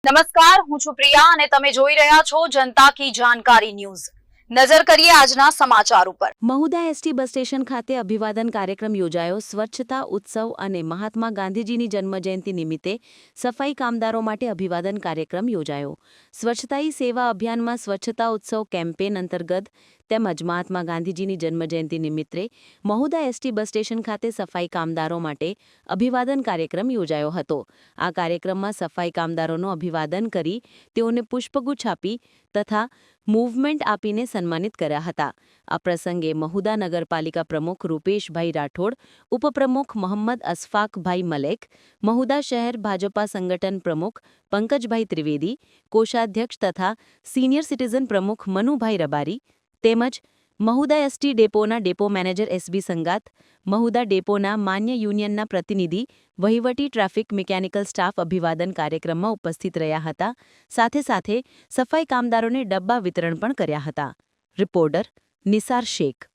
નમસ્કાર, હું છું પ્રિયા અને તમે જોઈ રહ્યા છો જનતા કી જાણકારી ન્યૂઝ। નજર કરીએ આજના સમાચાર ઉપર। મહુધા એસટી બસ સ્ટેશન ખાતે અભિવાદન કાર્યક્રમ યોજાયો। સ્વચ્છતા ઉત્સવ અને મહાત્મા ગાંધીજીની જન્મજયંતિ નિમિત્તે સફાઈ કામદારો માટે અભિવાદન કાર્યક્રમ યોજાયો। સ્વચ્છતા હી સેવા અભિયાનમાં સ્વચ્છતા ઉત્સવ કેમ્પેન અંતર્ગત તેમજ મહાત્મા ગાંધીજીની જન્મજયંતિ નિમિત્તે મહુધા એસટી બસ સ્ટેશન ખાતે સફાઈ કામદારો માટે અભિવાદન કાર્યક્રમ યોજાયો હતો। આ કાર્યક્રમમાં સફાઈ કામદારોનું અભિવાદન કરી તેઓને પુષ્પગુચ્છ આપી તથા મૂવમેન્ટ આપીને સન્માનિત કર્યા હતા। આ પ્રસંગે મહુધા નગરપાલિકા પ્રમુખ રૂપેશભાઈ રાઠોડ, ઉપપ્રમુખ મોહમ્મદ અશફાકભાઈ મલેક, મહુધા શહેર ભાજપા સંગઠન પ્રમુખ પંકજભાઈ ત્રિવેદી, કોષાધ્યક્ષ તથા સિનિયર સિટીઝન પ્રમુખ મનુભાઈ રબારી તેમજ મહુધા એસટી ડેપોના depot manager SB Sangat, Mahudha ડેપોના માન્ય યુનિયનના પ્રતિનિધિ, વહીવટી ટ્રાફિક મિકેનિકલ સ્ટાફ અભિવાદન કાર્યક્રમમાં ઉપસ્થિત રહ્યા હતા। સાથે સાથે સફાઈ કામદારોને ડબ્બા વિતરણ પણ કર્યા હતા। રિપોર્ટર નિસાર શેખ।